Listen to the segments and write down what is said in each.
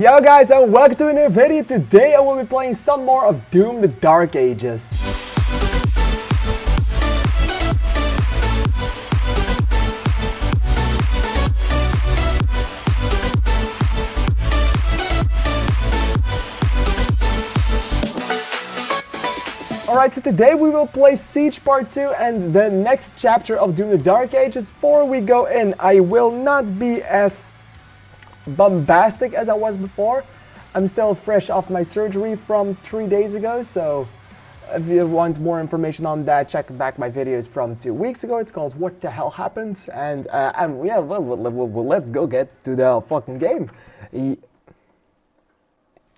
Yo guys, and welcome to a new video. Today I will be playing some more of Doom the Dark Ages. Alright, so today we will play Siege Part 2 and the next chapter of Doom the Dark Ages. Before we go in, I will not be as bombastic as I was before. I'm still fresh off my surgery from 3 days ago, so if you want more information on that, check back my videos from 2 weeks ago. It's called What the Hell Happened, and yeah, well, let's go get to the fucking game. The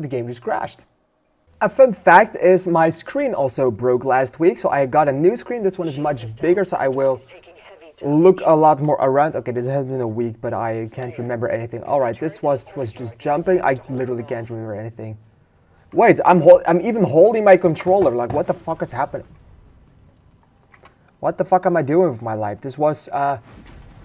game just crashed. A fun fact is my screen also broke last week, so I got a new screen. This one is much bigger, so I will look a lot more around. Okay, this has been a week, but I can't remember anything. Alright, this was just jumping. I literally can't remember anything. Wait, I'm even holding my controller. Like, what the fuck is happening? What the fuck am I doing with my life? This was a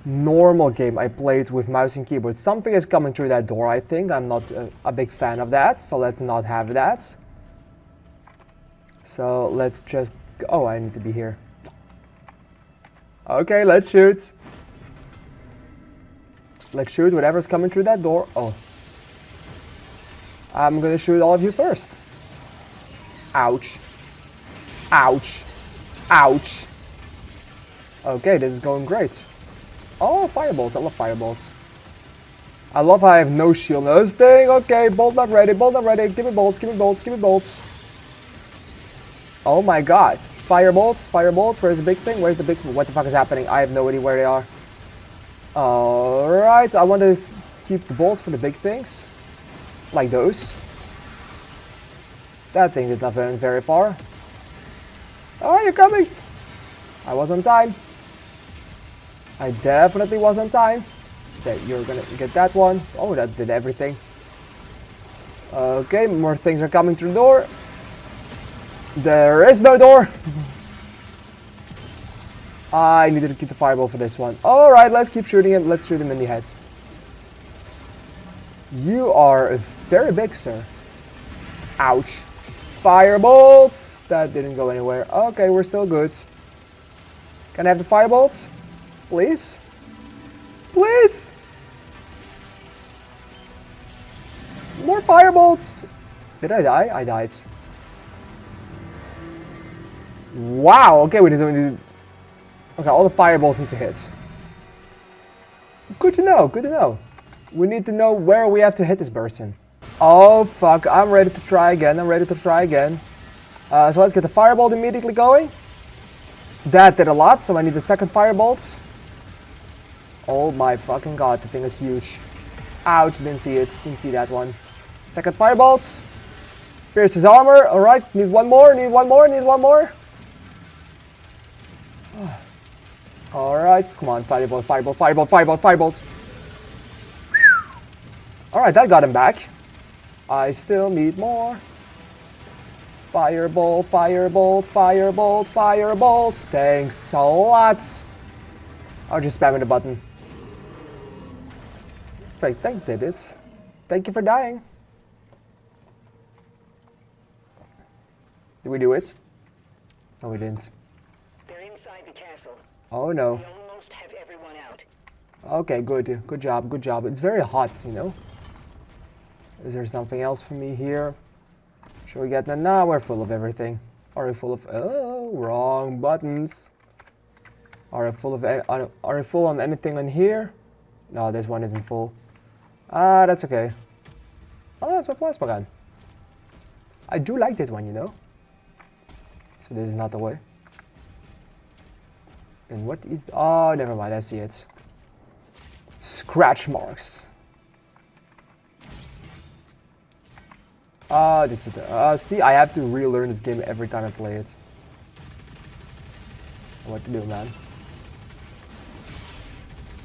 normal game I played with mouse and keyboard. Something is coming through that door, I think. I'm not a big fan of that, so let's not have that. So let's just... Oh, I need to be here. Okay, let's shoot. Let's shoot whatever's coming through that door. Oh. I'm gonna shoot all of you first. Ouch. Ouch. Ouch. Okay, this is going great. Oh, firebolts. I love firebolts. I love how I have no shield. No thing. Okay, bolt not ready. Bolt not ready. Give me bolts. Give me bolts. Give me bolts. Oh my god. Firebolts, firebolts, where's the big thing? Where's the big... What the fuck is happening? I have no idea where they are. Alright, I want to keep the bolts for the big things. Like those. That thing did not went very far. Oh, you're coming! I was on time. I definitely was on time. Okay, you're gonna get that one. Oh, that did everything. Okay, more things are coming through the door. There is no door! I needed to keep the fireball for this one. Alright, let's keep shooting him. Let's shoot him in the head. You are very big, sir. Ouch. Firebolts! That didn't go anywhere. Okay, we're still good. Can I have the firebolts? Please? Please! More firebolts! Did I die? I died. Wow, okay, we need to... Okay, all the fireballs need to hit. Good to know, good to know. We need to know where we have to hit this person. Oh, fuck, I'm ready to try again, I'm ready to try again. So let's get the fireball immediately going. That did a lot, so I need the second firebolt. Oh my fucking god, the thing is huge. Ouch, didn't see it, didn't see that one. Second firebolt. Pierce his armor, alright, need one more, need one more, need one more. Alright, come on, fireball, fireball, fireball, fireball, fireballs. Alright, that got him back. I still need more. Fireball, firebolt, firebolt, firebolts. Thanks a lot. I'll just spamming the button. Fake tank did it. Thank you for dying. Did we do it? No, we didn't. Oh no. We almost have everyone out. Okay, good. Good job, good job. It's very hot, you know. Is there something else for me here? Should we get that? Nah, we're full of everything. Are we full of... Oh, wrong buttons. Are we full of... Are we full on anything in here? No, this one isn't full. Ah, that's okay. Oh, that's my plasma gun. I do like that one, you know. So this is not the way. And what is... Oh, never mind, I see it. Scratch marks. This is the... see, I have to relearn this game every time I play it. What to do, man?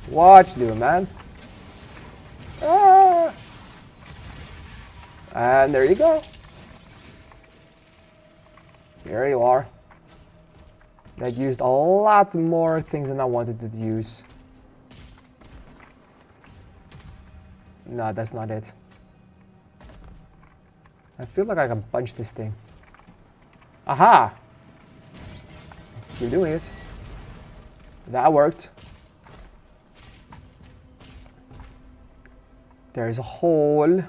What to do, man? Ah! And there you go. Here you are. That used a lot more things than I wanted to use. No, that's not it. I feel like I can punch this thing. Aha! Keep doing it. That worked. There's a hole.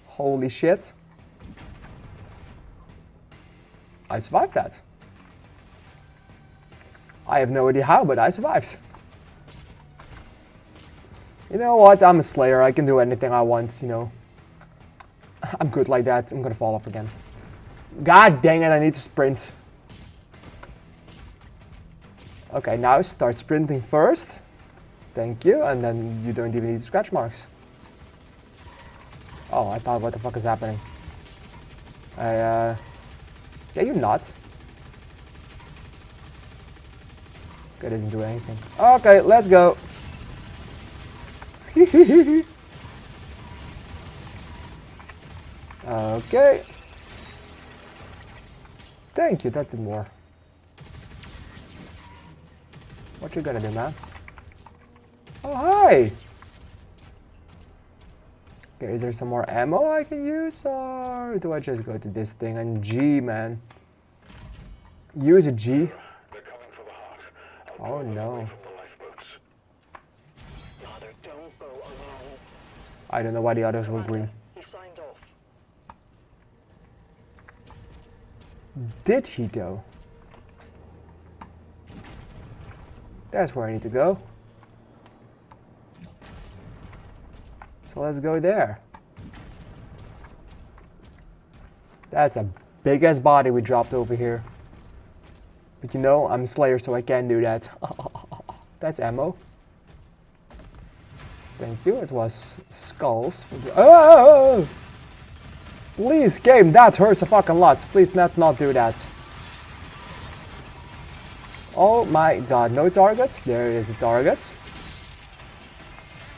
Holy shit. I survived that. I have no idea how, but I survived. You know what? I'm a slayer. I can do anything I want, you know. I'm good like that. I'm gonna fall off again. God dang it, I need to sprint. Okay, now start sprinting first. Thank you, and then you don't even need scratch marks. Oh, I thought, what the fuck is happening? Yeah, you're not. That doesn't do anything. Okay, let's go. Okay. Thank you, that did more. What you gonna do, man? Oh, hi! Okay, is there some more ammo I can use, or do I just go to this thing and G, man? Use a G. They're coming for the heart. Oh no. From the lifeboats. Father, don't go alone. I don't know why the others were green. He signed off. Did he though? That's where I need to go. So let's go there. That's a big ass body we dropped over here. But you know, I'm a Slayer, so I can't do that. That's ammo. Thank you. It was skulls. Oh! Please, game, that hurts a fucking lot. Please not do that. Oh my god, no targets. There is a target.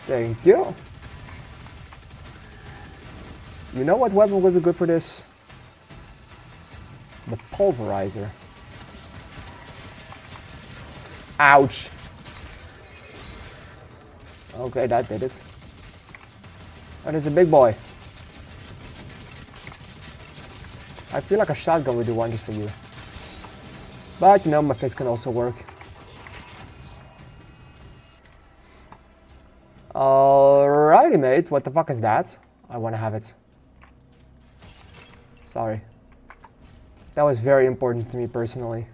Thank you. You know what weapon would be good for this? The pulverizer. Ouch. Okay, that did it. Oh, there's a big boy. I feel like a shotgun would do wonders for you. But you know, my fist can also work. Alrighty, mate. What the fuck is that? I want to have it. Sorry. That was very important to me personally.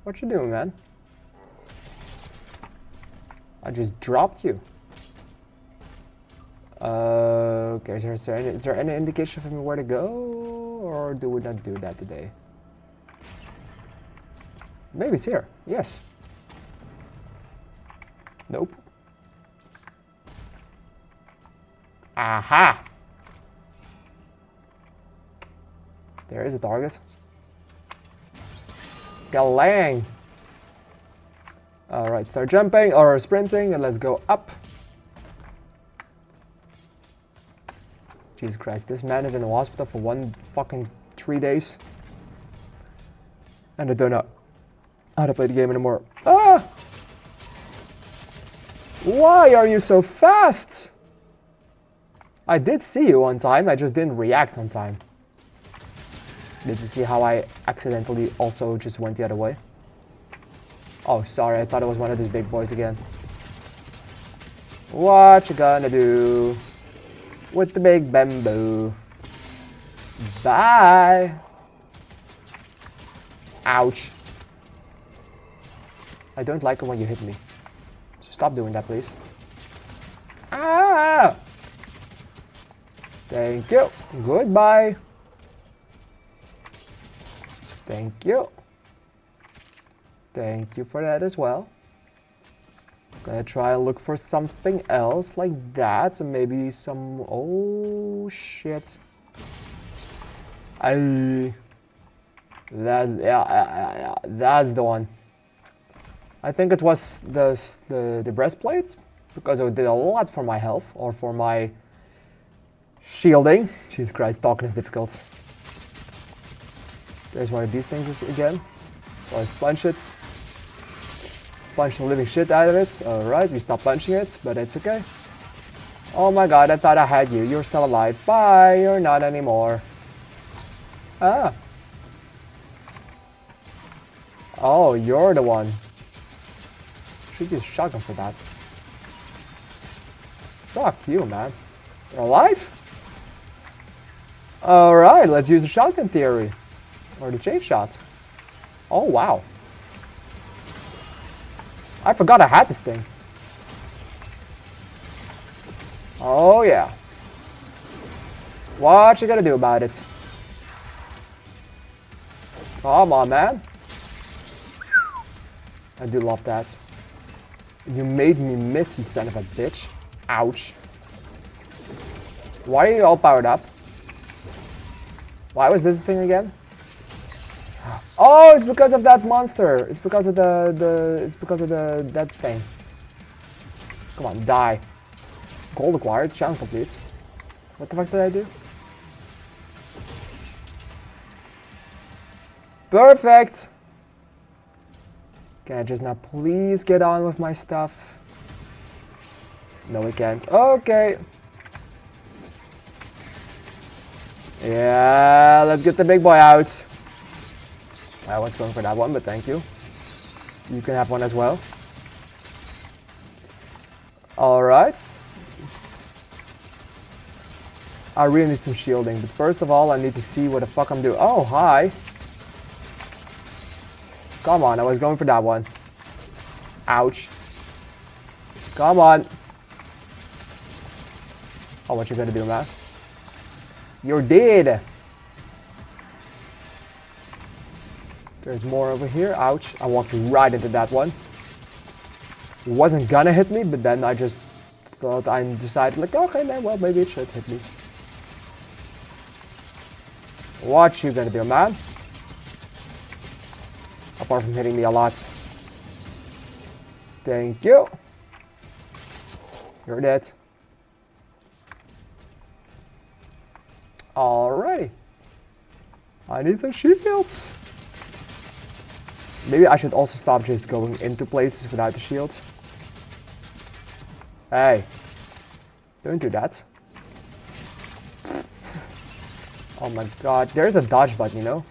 What you doing, man? I just dropped you. Okay, is there any indication for me where to go? Or do we not do that today? Maybe it's here. Yes. Nope. Aha! There is a target. Galang! Alright, start jumping or sprinting and let's go up. Jesus Christ, this man is in the hospital for 3 days. And I don't know how to play the game anymore. Ah! Why are you so fast? I did see you on time, I just didn't react on time. Did you see how I accidentally also just went the other way? Oh, sorry, I thought it was one of these big boys again. What you gonna do with the big bamboo? Bye! Ouch. I don't like it when you hit me. So stop doing that, please. Ah! Thank you. Goodbye. Thank you. Thank you for that as well. Gonna try and look for something else like that. So maybe some... Oh, shit. That's... Yeah, that's the one. I think it was the breastplate. Because it did a lot for my health. Or for my shielding. Jesus Christ, talking is difficult. There's one of these things again. So let's punch it. Punch the living shit out of it. Alright, we stopped punching it, but it's okay. Oh my god, I thought I had you. You're still alive. Bye, you're not anymore. Ah. Oh, you're the one. Should use shotgun for that. Fuck you, man. You're alive? Alright, let's use the shotgun theory. Or the chain shot. Oh, wow. I forgot I had this thing. Oh, yeah. What you gonna do about it? Come on, man. I do love that. You made me miss, you son of a bitch. Ouch. Why are you all powered up? Why was this thing again? Oh, it's because of that monster. It's because of that thing. Come on, die. Gold acquired, challenge complete. What the fuck did I do? Perfect! Can I just now please get on with my stuff? No, we can't. Okay. Yeah, let's get the big boy out. I was going for that one, but thank you. You can have one as well. Alright. I really need some shielding, but first of all, I need to see what the fuck I'm doing. Oh, hi. Come on, I was going for that one. Ouch. Come on. Oh, what you gonna do, man? You're dead. There's more over here. Ouch. I walked right into that one. It wasn't gonna hit me, but then I just thought I decided like, okay, man, well, maybe it should hit me. What you gonna do, man? Apart from hitting me a lot. Thank you. You're dead. Alrighty. I need some shields. Maybe I should also stop just going into places without the shields. Hey. Don't do that. Oh my god. There's a dodge button, you know?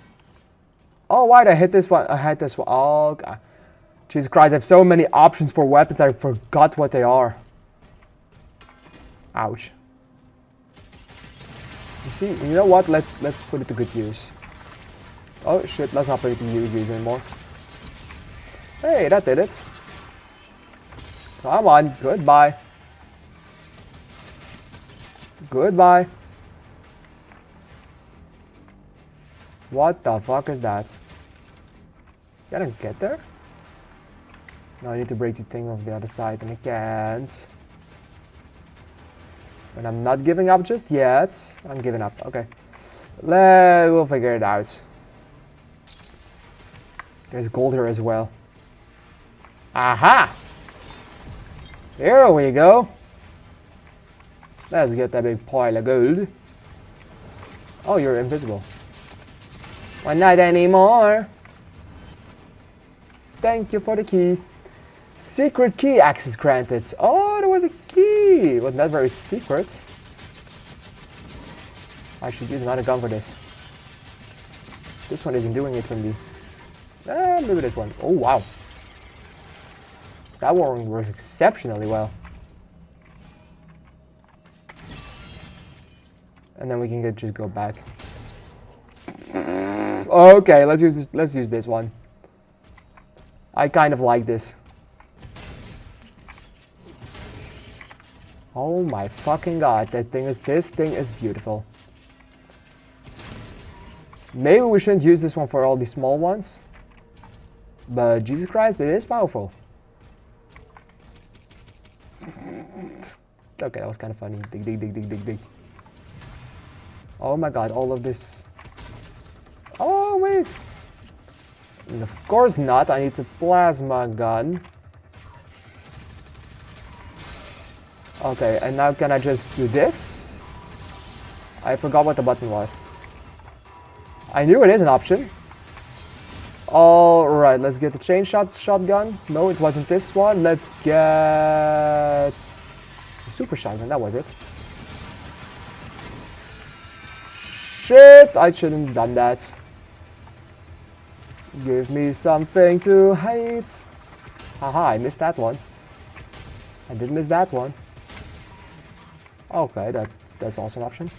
Oh, why did I hit this one? I hit this one. Oh, god. Jesus Christ, I have so many options for weapons, I forgot what they are. Ouch. You see, you know what? Let's put it to good use. Oh shit, let's not put it to use anymore. Hey, that did it. Come on, goodbye. Goodbye. What the fuck is that? Can I get there? No, I need to break the thing off the other side, and I can't. And I'm not giving up just yet. I'm giving up. Okay. We'll figure it out. There's gold here as well. Aha! Here we go. Let's get that big pile of gold. Oh, you're invisible. Well, not anymore. Thank you for the key. Secret key access granted. Oh, there was a key. It was not very secret. I should use another gun for this. This one isn't doing it for me. Maybe this one. Oh, wow. That one works exceptionally well. And then we can just go back. Okay, let's use this one. I kind of like this. Oh my fucking god, this thing is beautiful. Maybe we shouldn't use this one for all these small ones. But Jesus Christ, it is powerful. Okay, that was kind of funny. Dig, dig, dig, dig, dig, dig. Oh my god, all of this. Oh, wait. And of course not. I need a plasma gun. Okay, and now can I just do this? I forgot what the button was. I knew it is an option. Alright, let's get the chain shotgun. No, it wasn't this one. Let's get Super shotgun, that was it. Shit, I shouldn't have done that. Give me something to hate. Haha, I missed that one. I did miss that one. Okay, that's also an option.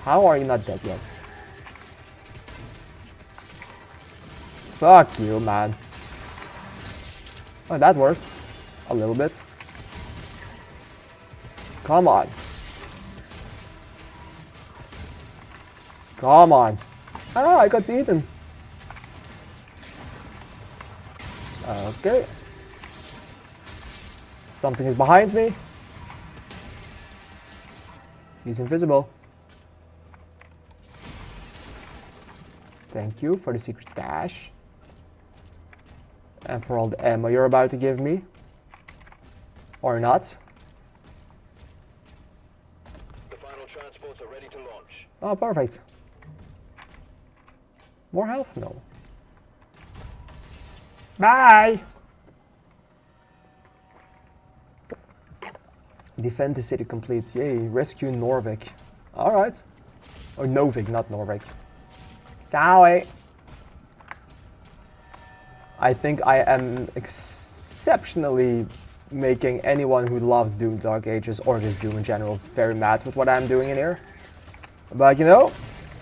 How are you not dead yet? Fuck you, man. Oh, that worked. A little bit. Come on. Come on. Ah, I got eaten. Okay. Something is behind me. He's invisible. Thank you for the secret stash. And for all the ammo you're about to give me. Or not. The final transports are ready to launch. Oh, perfect. More health? No. Bye! Defend the city complete. Yay. Rescue Norvik. Alright. Or Novik, not Norvik. Sorry. I think I am exceptionally making anyone who loves Doom Dark Ages or just Doom in general very mad with what I'm doing in here. But you know,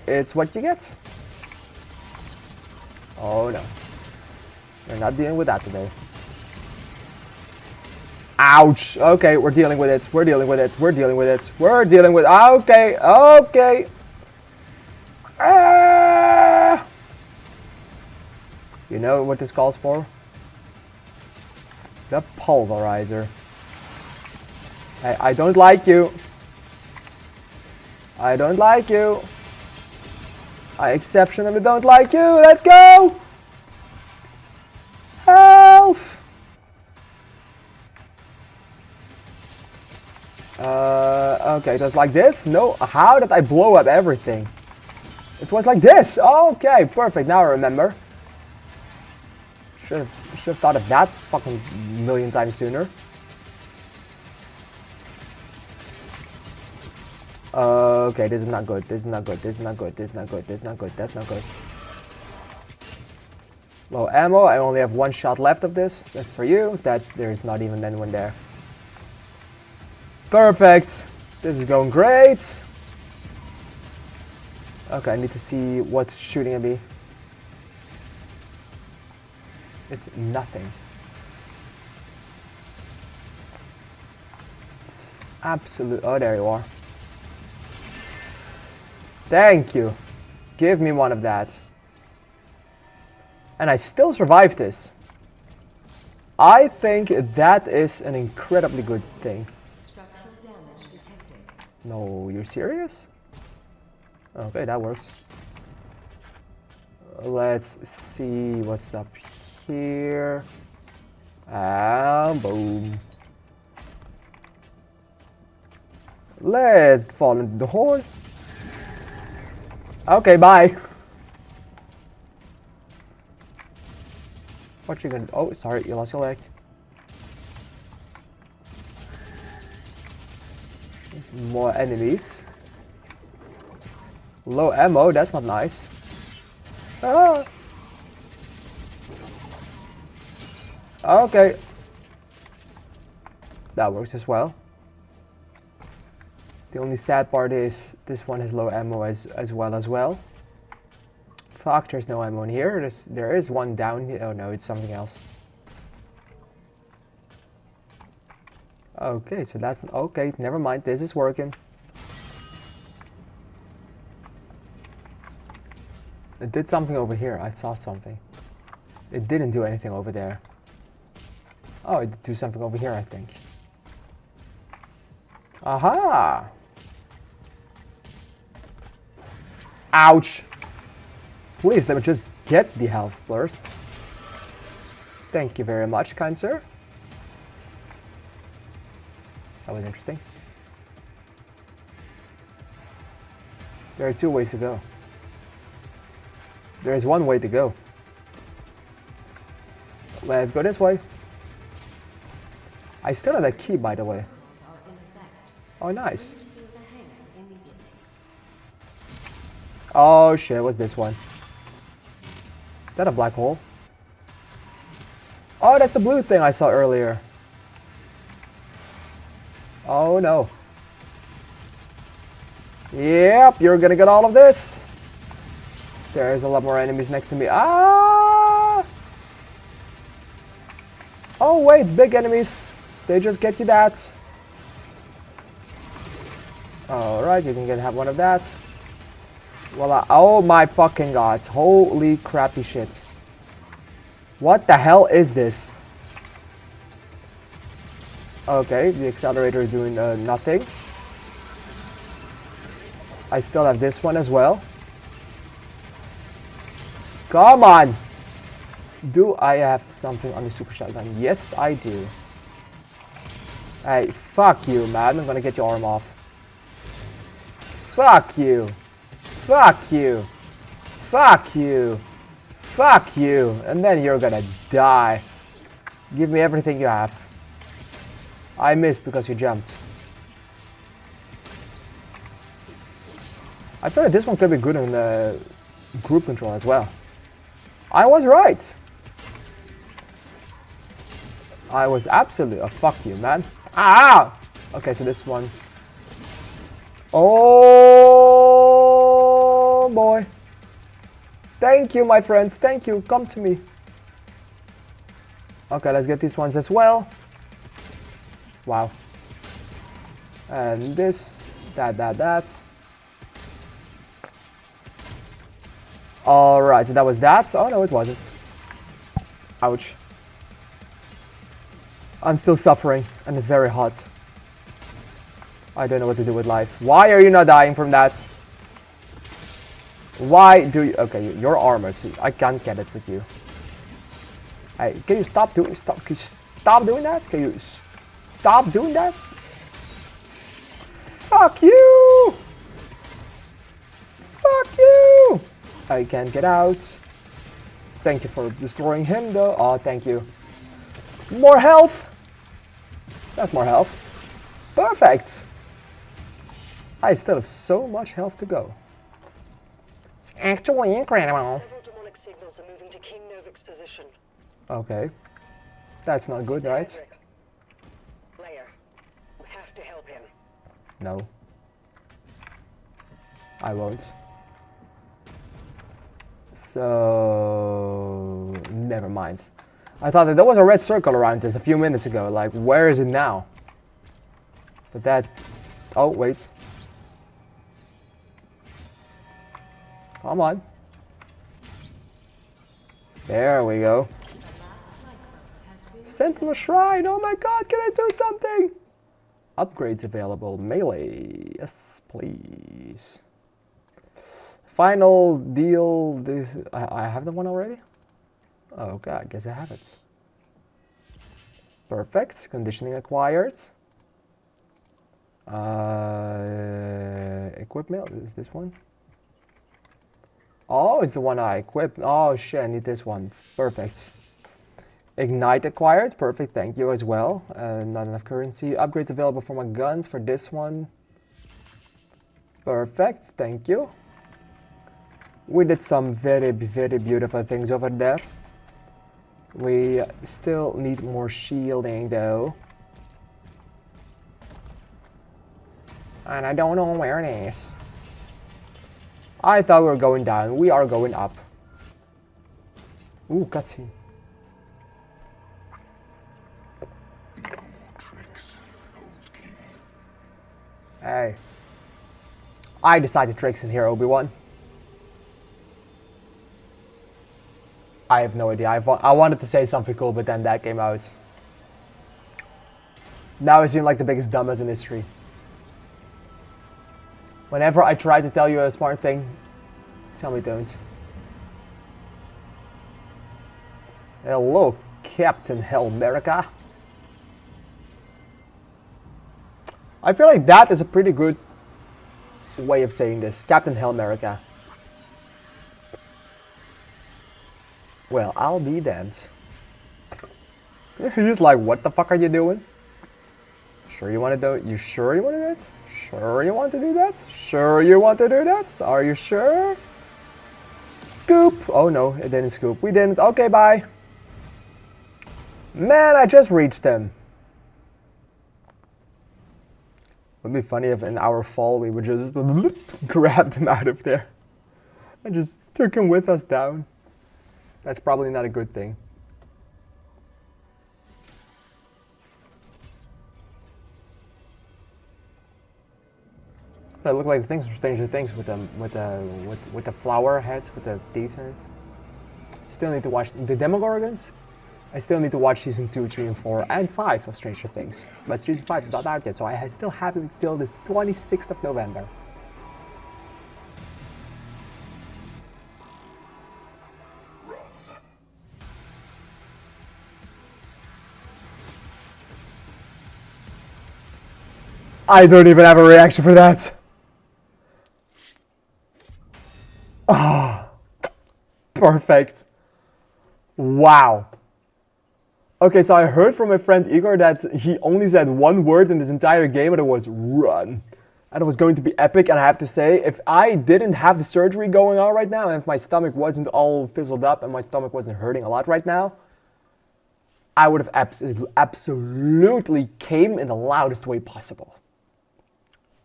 it's what you get. Oh no. We're not dealing with that today. Ouch! Okay, we're dealing with it. We're dealing with it. We're dealing with it. We're dealing with. Okay, okay. Ah! You know what this calls for? The pulverizer. Hey, I don't like you. I don't like you. I exceptionally don't like you. Let's go! Help! Okay, it was like this? No, how did I blow up everything? It was like this! Okay, perfect, now I remember. Should have thought of that fucking million times sooner. Okay, this is not good, this is not good, this is not good, this is not good, this is not good, that's not good. Low ammo, I only have one shot left of this. That's for you. There's not even anyone there. Perfect! This is going great! Okay, I need to see what's shooting at me. It's nothing. It's absolute. Oh, there you are. Thank you. Give me one of that. And I still survived this. I think that is an incredibly good thing. Structural damage detected. No, you're serious? Okay, that works. Let's see what's up here. And boom. Let's fall into the hole. Okay, bye. What you gonna do? Oh, sorry, you lost your leg. There's more enemies. Low ammo, that's not nice. Ah. Okay. That works as well. The only sad part is this one has low ammo as well. Fuck, there's no ammo in here. There is one down here. Oh no, it's something else. Okay, so that's okay. Never mind. This is working. It did something over here. I saw something. It didn't do anything over there. Oh, it did do something over here, I think. Aha! Ouch! Please, let me just get the health burst. Thank you very much, kind sir. That was interesting. There are two ways to go. There is one way to go. Let's go this way. I still have that key, by the way. Oh, nice. Please fill the hangar immediately. Oh shit, what's this one? Is that a black hole? Oh, that's the blue thing I saw earlier. Oh no. Yep, you're gonna get all of this. There's a lot more enemies next to me. Ah! Oh wait, big enemies. They just get you that. Alright, you can have one of that. Voila. Oh my fucking god. Holy crappy shit. What the hell is this? Okay, the accelerator is doing nothing. I still have this one as well. Come on! Do I have something on the super shotgun? Yes, I do. Hey, fuck you, man. I'm gonna get your arm off. Fuck you. Fuck you. Fuck you. Fuck you. And then you're gonna die. Give me everything you have. I missed because you jumped. I feel like this one could be good in the group control as well. I was right. I was absolutely... Oh, fuck you, man. Ah! Okay, so this one... Oh, boy. Thank you, my friends. Thank you. Come to me. Okay, let's get these ones as well. Wow. And this, that. Alright, so that was that. Oh, no, it wasn't. Ouch. I'm still suffering, and it's very hot. I don't know what to do with life. Why are you not dying from that? Why do you... Okay, you're armored, so I can't get it with you. Hey, can you stop doing... Can you stop doing that? Can you stop doing that? Fuck you! Fuck you! I can't get out. Thank you for destroying him, though. Oh, thank you. More health! That's more health. Perfect! I still have so much health to go. It's actually incredible. Several demonic signals are moving to King Novik's position. Okay. That's not good, right? Cedric. Layer. We have to help him. No. I won't. So... Never mind. I thought that there was a red circle around this a few minutes ago. Like, where is it now? But that... Oh, wait. Come on. There we go. Sentinel Shrine! Oh my god, can I do something? Upgrades available. Melee. Yes, please. Final deal. This I have the one already? Oh, okay, I guess I have it. Perfect. Conditioning acquired. Equipment. Is this one? Oh, it's the one I equipped. Oh shit, I need this one. Perfect. Ignite acquired. Perfect, thank you as well. Not enough currency. Upgrades available for my guns for this one. Perfect, thank you. We did some very, very beautiful things over there. We still need more shielding though. And I don't know where it is. I thought we were going down. We are going up. Ooh, cutscene. Hey. I decided tricks in here, Obi-Wan. I have no idea. I wanted to say something cool, but then that came out. Now I seem like the biggest dumbass in history. Whenever I try to tell you a smart thing, tell me don't. Hello, Captain Hell America. I feel like that is a pretty good way of saying this. Captain Hell America. Well, I'll be damned. He's like, what the fuck are you doing? Sure you want to do? You sure you want to do that? Sure you want to do that? Sure you want to do that? Are you sure? Scoop! Oh no, it didn't scoop. We didn't. Okay, bye. Man, I just reached him. Would be funny if in our fall we would just grab him out of there and just took him with us down. That's probably not a good thing. But it looked like the things from Stranger Things with the flower heads, with the teeth in it. Still need to watch the Demogorgons. I still need to watch season 2, 3, and 4, and 5 of Stranger Things. But season 5 is not out yet, so I still have it until the 26th of November. I don't even have a reaction for that. Ah, perfect. Wow. Okay, so I heard from my friend Igor that he only said one word in this entire game, and it was run. And it was going to be epic, and I have to say, if I didn't have the surgery going on right now, and if my stomach wasn't all fizzled up, and my stomach wasn't hurting a lot right now, I would have absolutely came in the loudest way possible.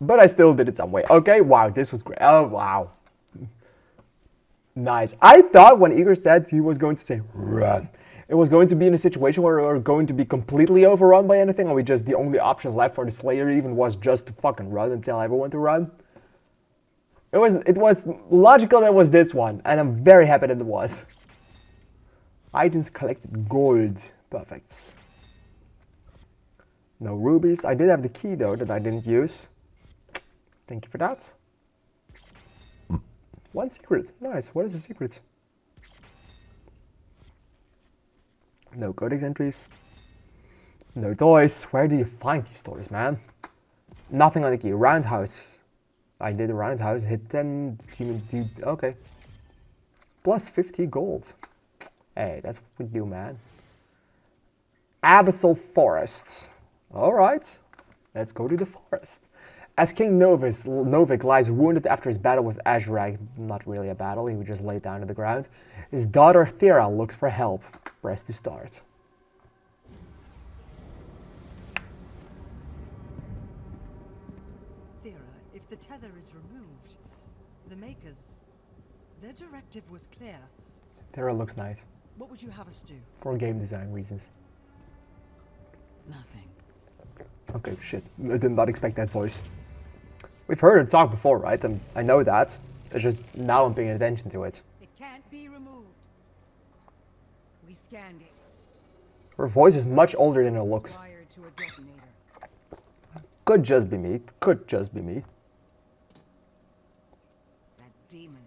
But I still did it some way. Okay, wow, this was great. Oh, wow. Nice. I thought when Igor said he was going to say run, it was going to be in a situation where we were going to be completely overrun by anything, and we just, the only option left for the Slayer even was just to fucking run and tell everyone to run. It was logical that it was this one, and I'm very happy that it was. Items collected, gold. Perfect. No rubies. I did have the key though that I didn't use. Thank you for that. One secret. Nice. What is the secret? No codex entries. No toys. Where do you find these toys, man? Nothing on the key. Roundhouse. I did a roundhouse. Hit 10. Okay. Plus 50 gold. Hey, that's what we do, man. Abyssal Forests. Alright. Let's go to the forest. As King Novik lies wounded after his battle with Azrak, not really a battle, he would just lay down to the ground, his daughter Thera looks for help. Press to start. Thera, if the tether is removed, the Makers, their directive was clear. Thera looks nice. What would you have us do? For game design reasons. Nothing. Okay, shit. I did not expect that voice. We've heard her talk before, right? And I know that. It's just now I'm paying attention to it. It can't be removed. We scanned it. Her voice is much older than her looks. It's wired to a detonator. Could just be me. Could just be me. That demon,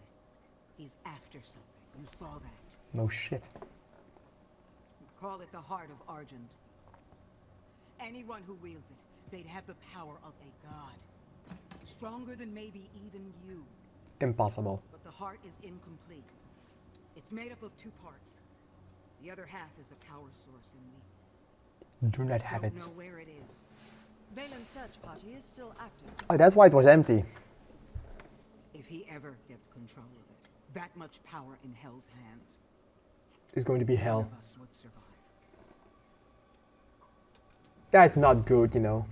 he's after something. You saw that. No shit. Call it the heart of Argent. Anyone who wields it, they'd have the power of a god. Stronger than maybe even you. Impossible. But the heart is incomplete. It's made up of 2 parts. The other half is a power source, and we Do not have it. don't know where it is. Valen's search party is still active. Oh, that's why it was empty. If he ever gets control of it, that much power in Hell's hands, It's going to be none hell. of us would survive. That's not good, you know.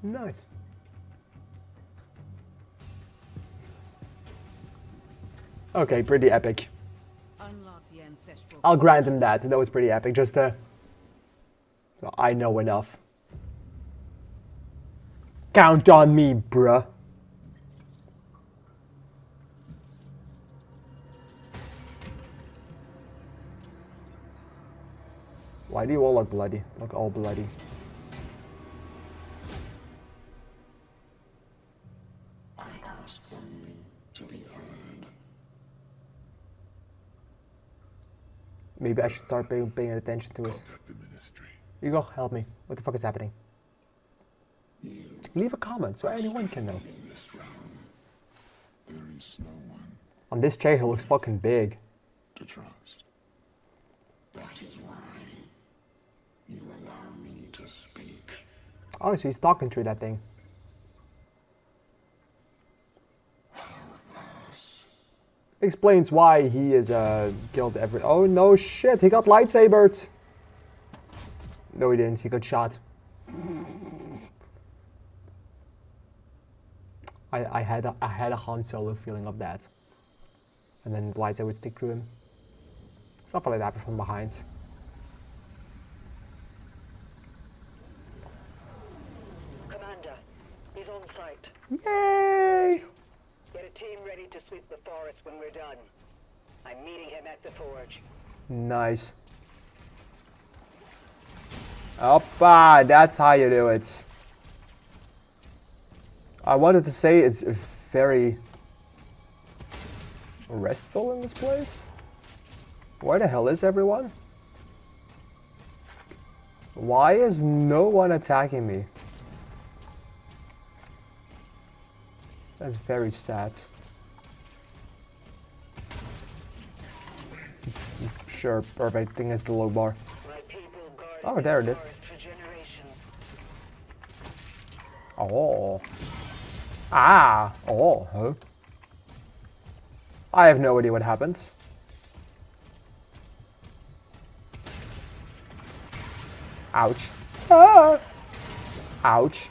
Nice. Okay, pretty epic. Unlock the ancestral. I'll grant him that. That was pretty epic. Just so I know enough. Count on me, bruh. Why do you all look bloody? Look all bloody. Maybe I should start paying attention to us. Hugo, help me. What the fuck is happening? Leave a comment so anyone can know. There is no one On this chair, he looks fucking big. to trust. That is why Oh, so he's talking through that thing. Explains why he is killed every. Oh no shit! He got lightsabers. No, he didn't. He got shot. I had a Han Solo feeling of that. And then the lightsaber would stick through him. Stuff like that from behind. Commander, he's on site. Yay! Get a team ready to sweep the forest when we're done. I'm meeting him at the forge. Nice. Oppa, that's how you do it. I wanted to say it's very restful in this place. Where the hell is everyone? Why is no one attacking me? That's very sad. Sure, perfect. Thing is the low bar. My people guard Oh, there it is. this forest for generations. Oh. Ah. Oh, huh? I have no idea what happens. Ouch. Ah. Ouch.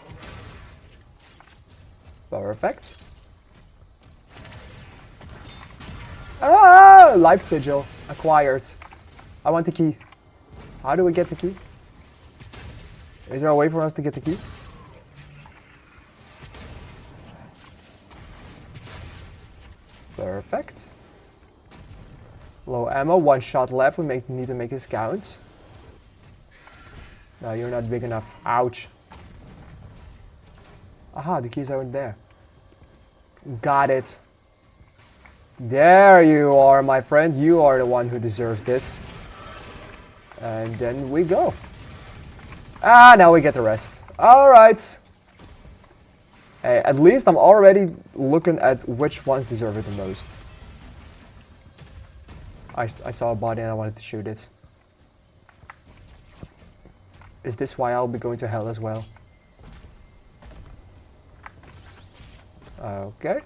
Perfect. Ah! Life sigil acquired. I want the key. How do we get the key? Is there a way for us to get the key? Perfect. Low ammo, one shot left. We need to make his count. No, you're not big enough. Ouch. Aha, the keys are there. Got it. There you are, my friend. You are the one who deserves this. And then we go. Ah, now we get the rest. Alright. Hey, at least I'm already looking at which ones deserve it the most. I saw a body and I wanted to shoot it. Is this why I'll be going to hell as well? Okay.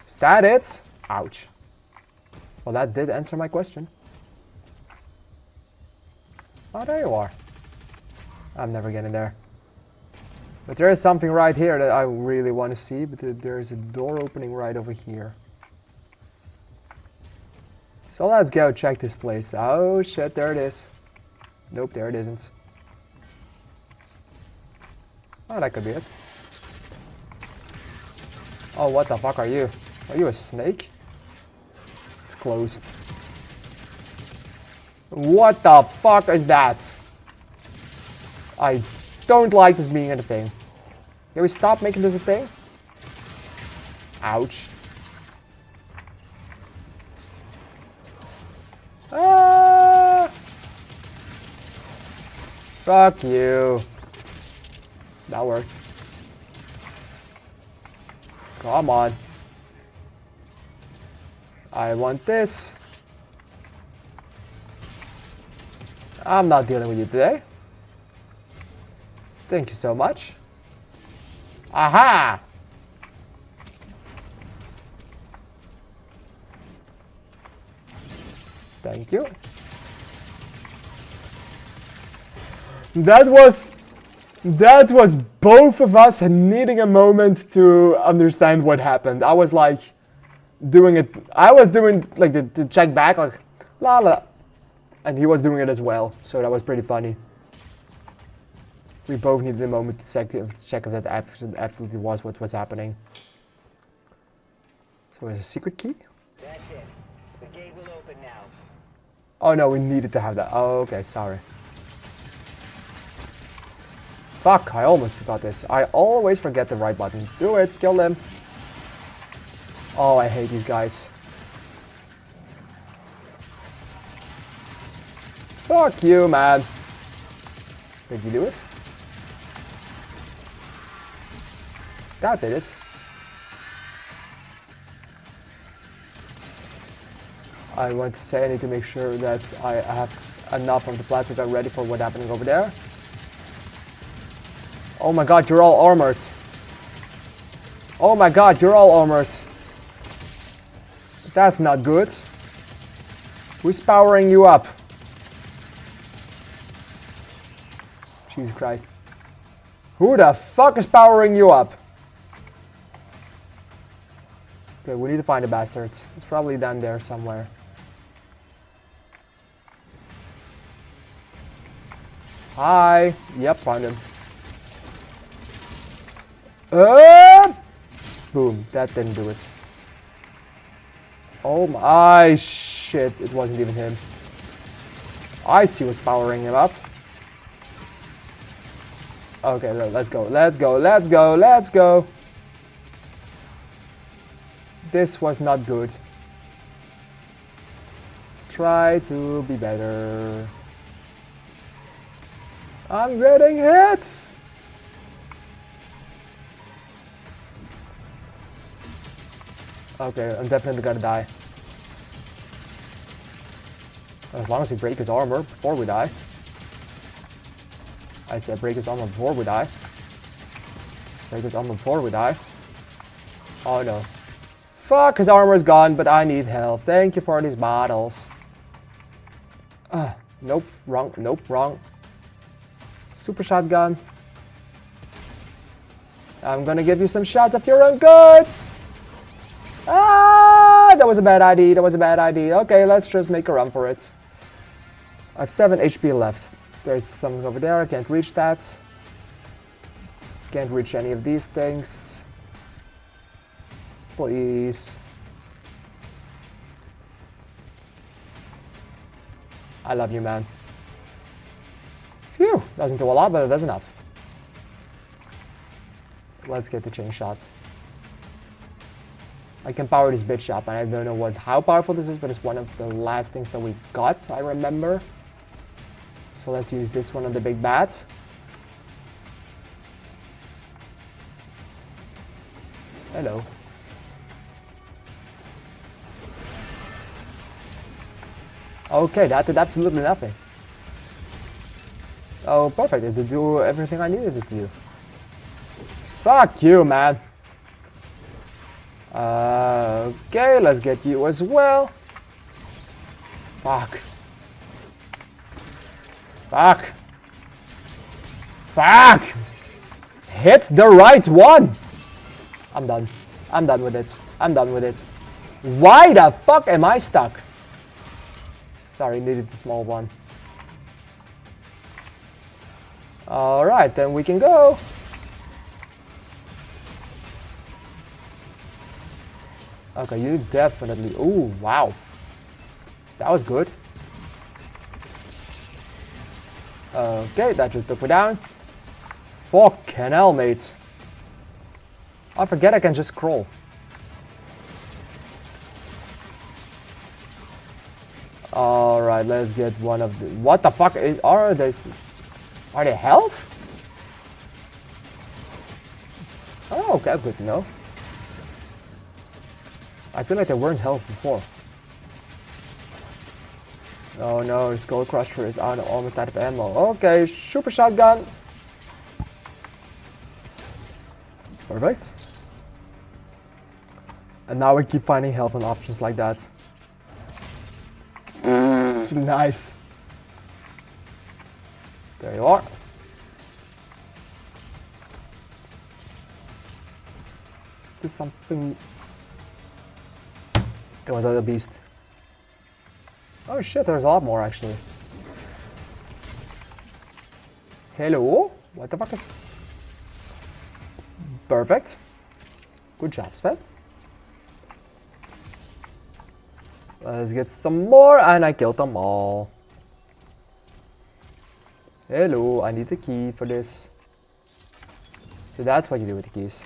Is that it? Ouch. Well, that did answer my question. Oh, there you are. I'm never getting there. But there is something right here that I really want to see, but there is a door opening right over here. So let's go check this place. Oh shit, there it is. Nope, there it isn't. Oh, that could be it. Oh, what the fuck are you? Are you a snake? It's closed. What the fuck is that? I don't like this being a thing. Can we stop making this a thing? Ouch. Ah! Fuck you. That worked. Come on. I want this. I'm not dealing with you today. Thank you so much. Aha! Thank you. That was both of us needing a moment to understand what happened. I was like doing it. I was doing like the check back, like la la, and he was doing it as well. So that was pretty funny. We both needed a moment to check if that absolutely was what was happening. So there's a secret key? That's it. The gate will open now. Oh no, we needed to have that. Oh, okay, sorry. Fuck, I almost forgot this. I always forget the right button. Do it, kill them. Oh, I hate these guys. Fuck you, man. Did you do it? That did it. I want to say I need to make sure that I have enough of the plasma gun ready for what's happening over there. Oh my god, you're all armored. Oh my god, you're all armored. That's not good. Who's powering you up? Jesus Christ. Who the fuck is powering you up? Okay, we need to find the bastards. It's probably down there somewhere. Hi. Yep, found him. Boom. That didn't do it. Oh my shit. It wasn't even him. I see what's powering him up. Okay, let's go. Let's go. Let's go. Let's go. This was not good. Try to be better. I'm getting hits! Okay, I'm definitely gonna die. As long as we break his armor before we die. I said break his armor before we die. Break his armor before we die. Oh no. Fuck, his armor is gone, but I need health. Thank you for these bottles. Nope, wrong, nope, wrong. Super shotgun. I'm gonna give you some shots of your own goods. Ah, that was a bad idea, that was a bad idea. Okay, let's just make a run for it. I have 7 HP left. There's something over there, I can't reach that. Can't reach any of these things. Please. I love you, man. Phew, doesn't do a lot, but it does enough. Let's get the chain shots. I can power this bitch up, and I don't know how powerful this is, but it's one of the last things that we got, I remember. So let's use this one on the big bats. Hello. Okay, that did absolutely nothing. Oh, perfect. It did do everything I needed it to do. Fuck you, man. Okay, let's get you as well. Fuck. Fuck. Fuck! Hit the right one! I'm done. I'm done with it. I'm done with it. Why the fuck am I stuck? Sorry, needed the small one. Alright, then we can go. Okay, you definitely... Ooh, wow. That was good. Okay, that just took me down. Fucking hell, mates. I forget I can just scroll. Alright, let's get one of the... What the fuck is... Are they health? Oh, okay, good to know. I feel like they weren't health before. Oh no, Skull Crusher is almost out of ammo. Okay, super shotgun. Perfect. And now we keep finding health and options like that. Nice. There you are. Is this something? There was another beast. Oh shit, there's a lot more actually. Hello? What the fuck is... Perfect. Good job, Sven. Let's get some more, and I killed them all. Hello, I need the key for this. So that's what you do with the keys.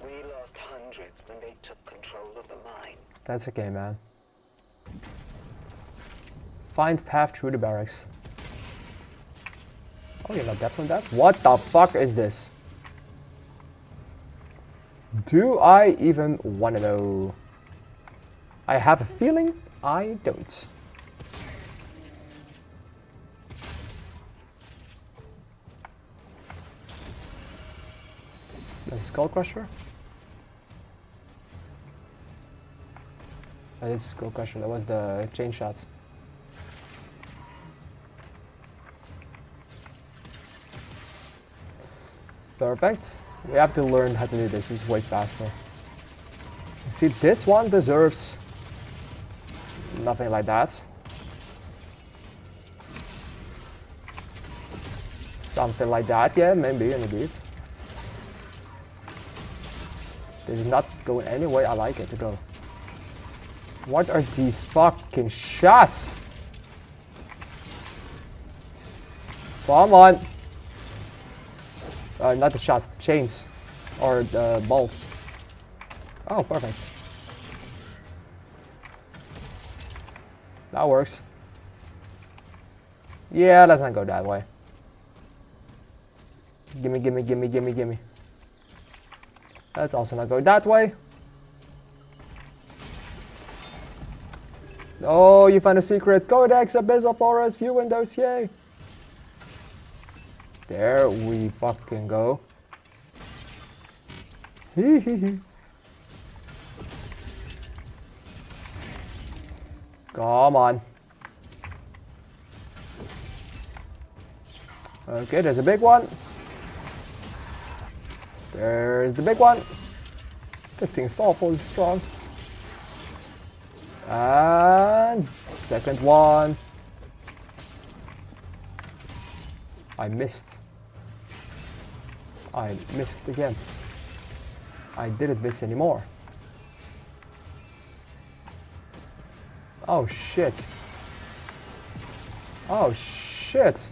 We lost hundreds when they took control of the mine. That's okay, man. Find path through the barracks. Oh, you're not definitely that? What the fuck is this? Do I even want to know? I have a feeling I don't. That's a Skull Crusher. That is a Skull Crusher. That was the chain shots. Perfect. We have to learn how to do this. This is way faster. See, this one deserves nothing like that. Something like that, yeah, maybe, indeed. This is not going any way I like it to go. What are these fucking shots? Come on. Not the shots, the chains. Or the bolts. Oh, perfect. That works. Yeah, let's not go that way. Gimme, gimme, gimme, gimme, gimme. Let's also not go that way. Oh, you found a secret. Codex Abyssal Forest View and Dossier. There we fucking go. Hee hee hee. Come on. Okay, there's a big one. There's the big one. This thing's awfully strong. And second one. I missed. I missed again. I didn't miss anymore. Oh shit. Oh shit.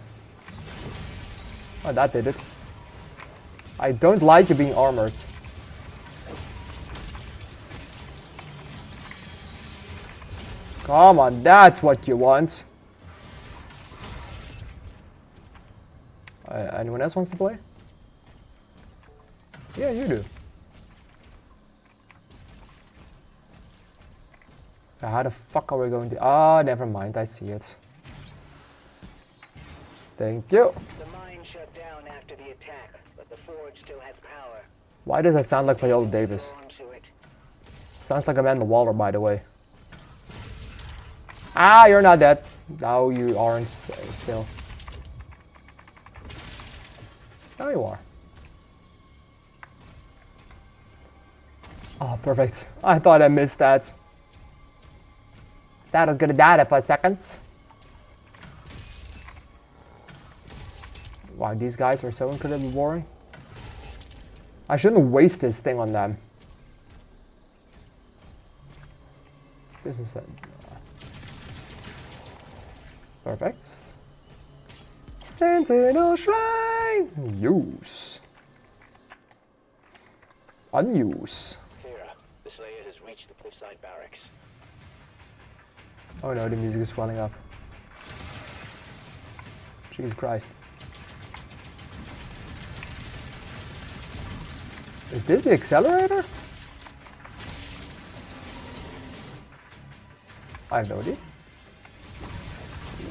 Oh, that did it. I don't like you being armored. Come on, that's what you want. Anyone else wants to play? Yeah, you do. How the fuck are we going to... Ah, never mind, I see it. Thank you. The mine shut down after the attack, but the forge still has power. Why does that sound like Viola Davis? Hold on to it. Sounds like Amanda Waller, by the way. Ah, you're not dead. No, you aren't still. No, you are. Oh, perfect. I thought I missed that. That was gonna die there for a second. Wow, these guys are so incredibly boring. I shouldn't waste this thing on them. This is it. Perfect. Sentinel Shrine! Use. Unuse. Kira, the Slayer has reached the cliffside barracks. Oh no, the music is swelling up. Jesus Christ. Is this the accelerator? I have no idea.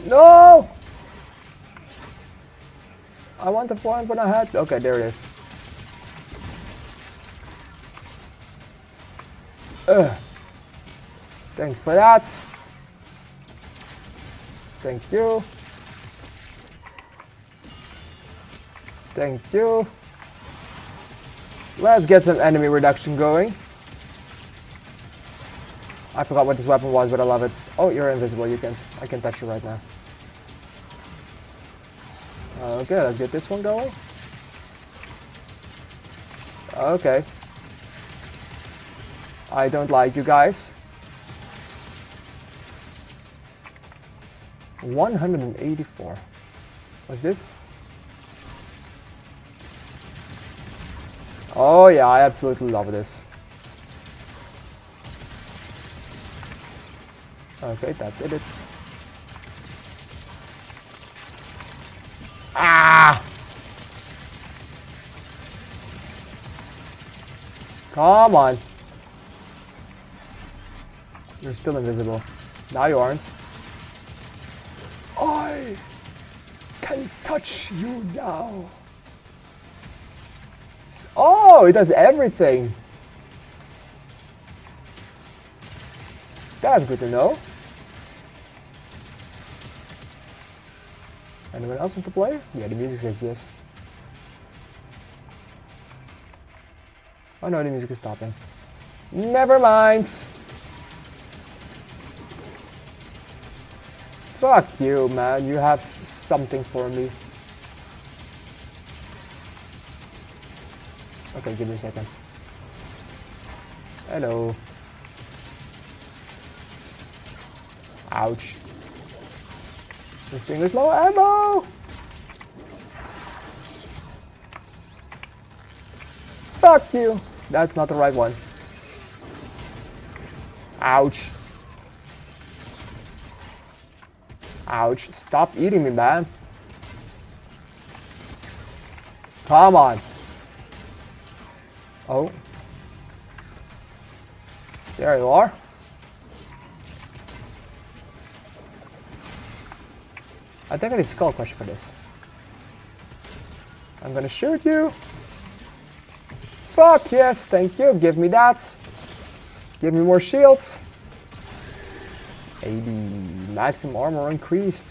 No! I want the point when I had. Okay, there it is. Thanks for that. Thank you. Thank you. Let's get some enemy reduction going. I forgot what this weapon was, but I love it. Oh, you're invisible. I can touch you right now. Okay, let's get this one going. Okay. I don't like you guys. 184. What's this? Oh yeah, I absolutely love this. Okay, that did it. Ah! Come on. You're still invisible. Now you aren't. I can touch you now. Oh, it does everything. That's good to know. Anyone else want to play? Yeah, the music says yes. Oh no, the music is stopping. Never mind. Fuck you, man. You have something for me. Okay, give me a second. Hello. Ouch. This thing is low ammo! Fuck you! That's not the right one. Ouch. Ouch. Stop eating me, man. Come on. Oh. There you are. I think I need Skull Crusher for this. I'm gonna shoot you. Fuck yes, thank you. Give me that. Give me more shields. 80. Maximum armor increased.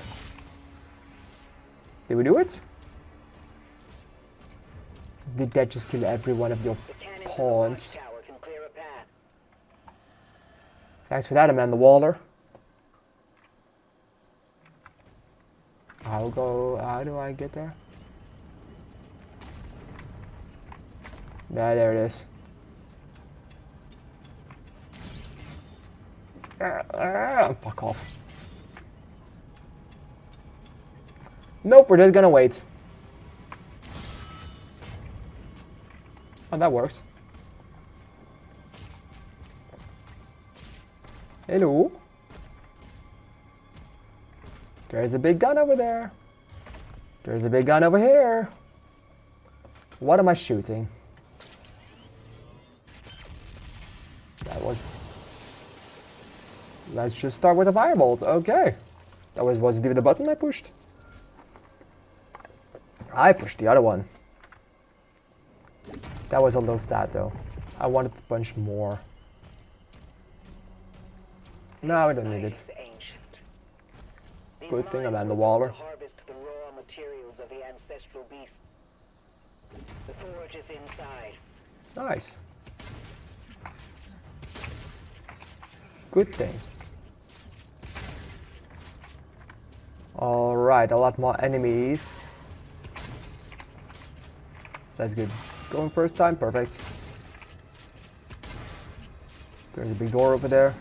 Did we do it? Did that just kill every one of your pawns? Thanks for that, Amanda Waller. I'll go. How do I get there? Yeah, there it is. Fuck off. Nope, we're just gonna wait. Oh, that works. Hello. There's a big gun over there. There's a big gun over here. What am I shooting? That was... Let's just start with a firebolt. Okay. That wasn't even the button I pushed. I pushed the other one. That was a little sad though. I wanted to punch more. No, we don't need it. Good thing I'm on the Waller. Harvest the raw materials of the ancestral beast. The forge is inside. Nice. Good thing. Alright, a lot more enemies. That's good. Going first time, perfect. There's a big door over there.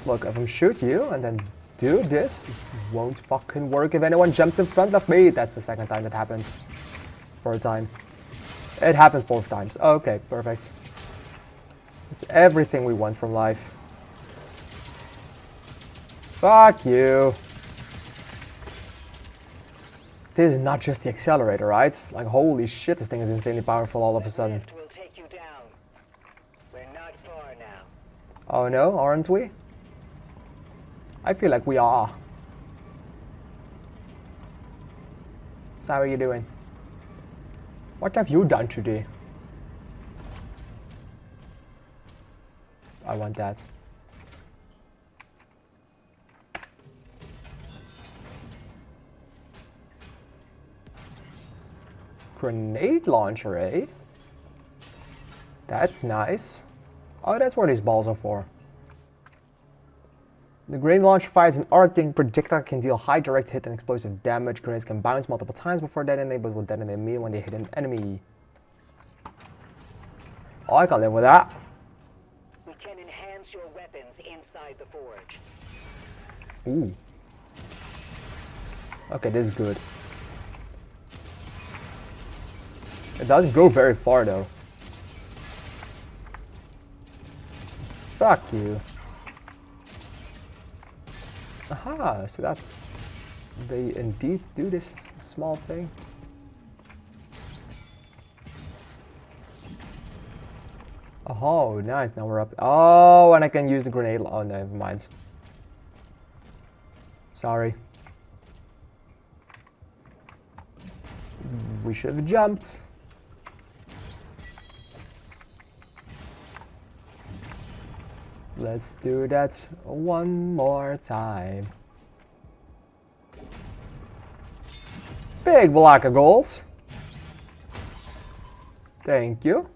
Look, if I shoot you and then do this, it won't fucking work if anyone jumps in front of me. That's the second time it happens. Third time. It happened 4 times. Okay, perfect. It's everything we want from life. Fuck you. This is not just the accelerator, right? Like, holy shit, this thing is insanely powerful all of a sudden. Will take you down. We're not far now. Oh no, aren't we? I feel like we are. So how are you doing? What have you done today? I want that. Grenade launcher, eh? That's nice. Oh, that's what these balls are for. The grenade launcher fires an arcing projectile, can deal high direct hit and explosive damage. Grenades can bounce multiple times before detonating, but will detonate immediately when they hit an enemy. Oh, I can live with that. We can enhance your weapons inside the forge. Ooh. Okay, this is good. It doesn't go very far though. Fuck you. Aha, so that's... They indeed do this small thing. Oh, nice, now we're up. Oh, and I can use the grenade. Oh, never mind. Sorry. We should have jumped. Let's do that one more time. Big block of gold. Thank you.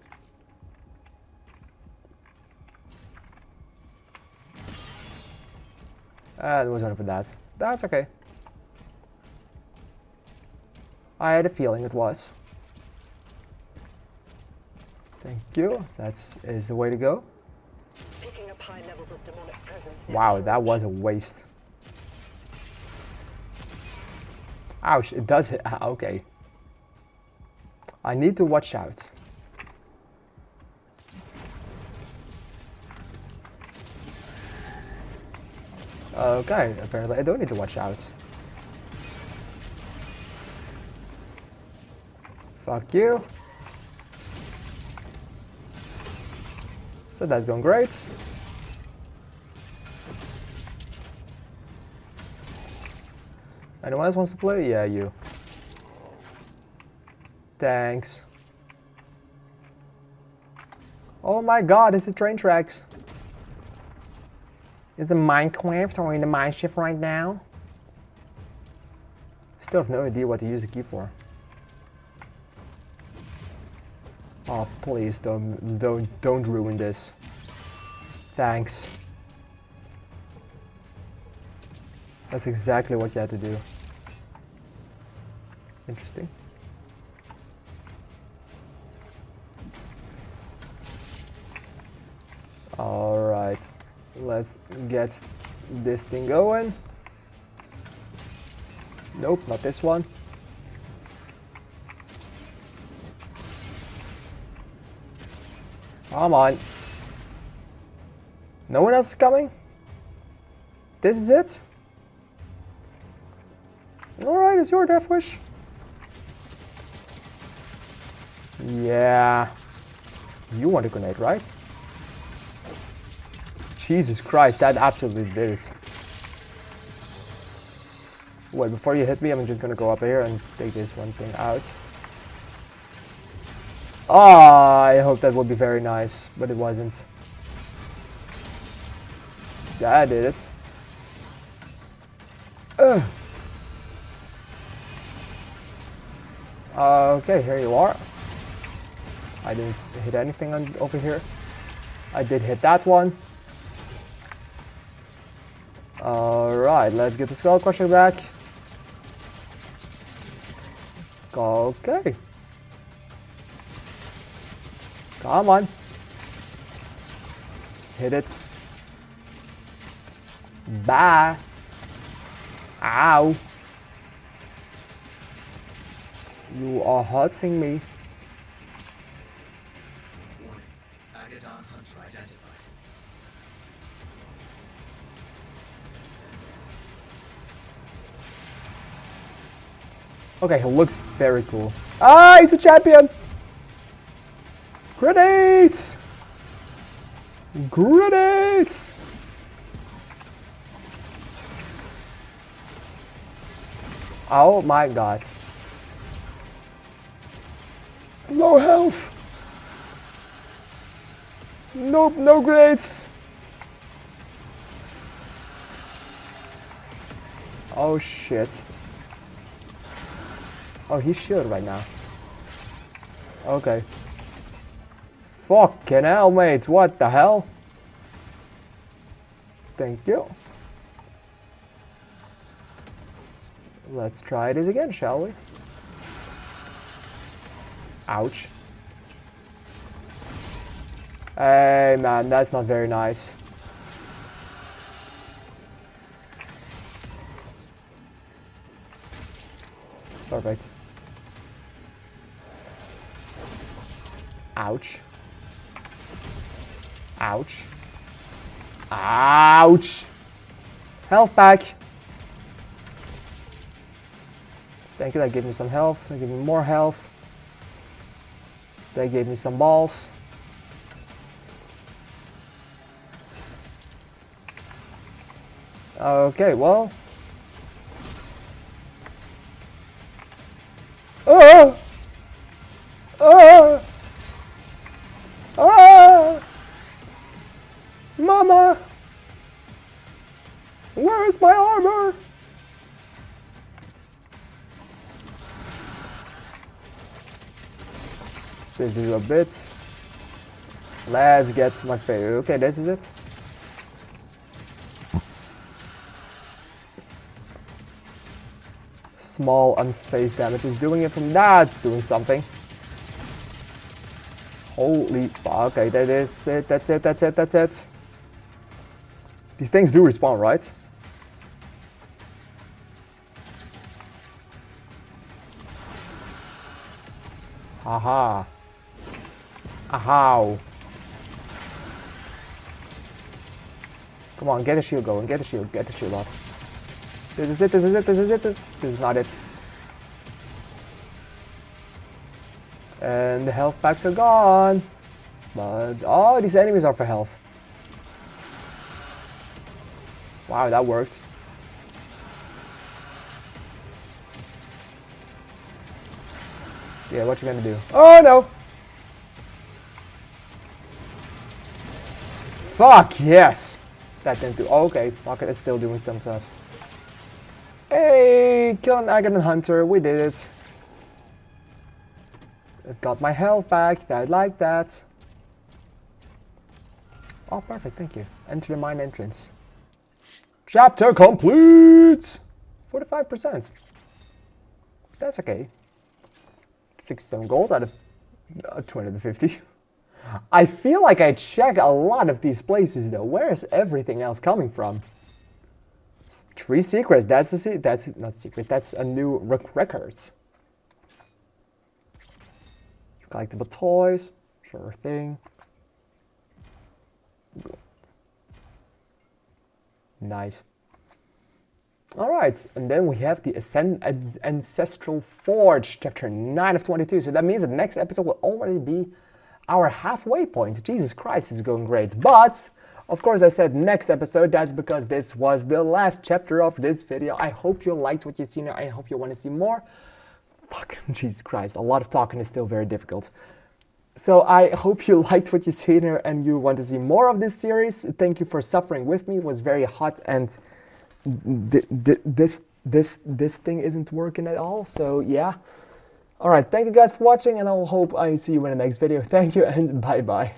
There was one for that. That's okay. I had a feeling it was. Thank you. That is the way to go. Picking up high levels of demonic presence. Wow, that was a waste. Ouch, it does hit. Okay. I need to watch out. Okay, apparently I don't need to watch out. Fuck you. So that's going great. Anyone else wants to play? Yeah, you. Thanks. Oh my god, it's the train tracks. Is it Minecraft or in the mine shift right now? Still have no idea what to use the key for. Oh, please don't ruin this. Thanks. That's exactly what you had to do. Interesting. Alright, let's get this thing going. Nope, not this one. Come on. No one else is coming? This is it? Alright, it's your death wish. Yeah. You want a grenade, right? Jesus Christ, that absolutely did it. Wait, before you hit me, I'm just gonna go up here and take this one thing out. Oh, I hope that would be very nice, but it wasn't. Yeah, I did it. Okay, here you are. I didn't hit anything over here. I did hit that one. Alright, let's get the Skull Crusher back. Okay. Come on. Hit it. Bye. Ow. You are hurting me. Okay, he looks very cool. Ah, he's a champion! Grenades! Grenades! Oh my god. No health! Nope, no grenades! Oh shit. Oh, he's shielded right now. Okay. Fucking hell, mates. What the hell? Thank you. Let's try this again, shall we? Ouch. Hey, man, that's not very nice. Perfect. Ouch. Ouch. Ouch! Health pack! Thank you, that gave me some health. That gave me more health. That gave me some balls. Okay, well. Oh! Oh! Oh! Mama! forever. Let's do a bit. Let's get my favorite. Okay, this is it. Small unfazed damage is doing it from that. It's doing something. Holy fuck. Okay, that is it. That's it. That's it. That's it. These things do respawn, right? Aha. Ahow. Come on, get the shield going. Get the shield. Get the shield off. This is it. This is it. This is it. This is not it. And the health packs are gone. But oh, these enemies are for health. Wow, that worked. Yeah, what you gonna do? Oh no! Fuck yes! That didn't do. Oh, okay, fuck it, it's still doing some stuff. Hey, kill an Aghanim Hunter, we did it. It got my health back, I like that. Oh, perfect, thank you. Enter the mine entrance. Chapter complete! 45%. That's okay. 67 gold out of 250. I feel like I check a lot of these places though. Where is everything else coming from? 3 secrets. That's not secret. That's a new record. Collectible toys. Sure thing. Nice. Alright, and then we have the Ancestral Forge, chapter 9 of 22. So that means that the next episode will already be our halfway point. Jesus Christ, it's going great. But, of course, I said next episode. That's because this was the last chapter of this video. I hope you liked what you've seen here. I hope you want to see more. Fuck, Jesus Christ, a lot of talking is still very difficult. So I hope you liked what you've seen here and you want to see more of this series. Thank you for suffering with me. It was very hot and this thing isn't working at all. So yeah. Alright, thank you guys for watching and I will hope I see you in the next video. Thank you and bye bye.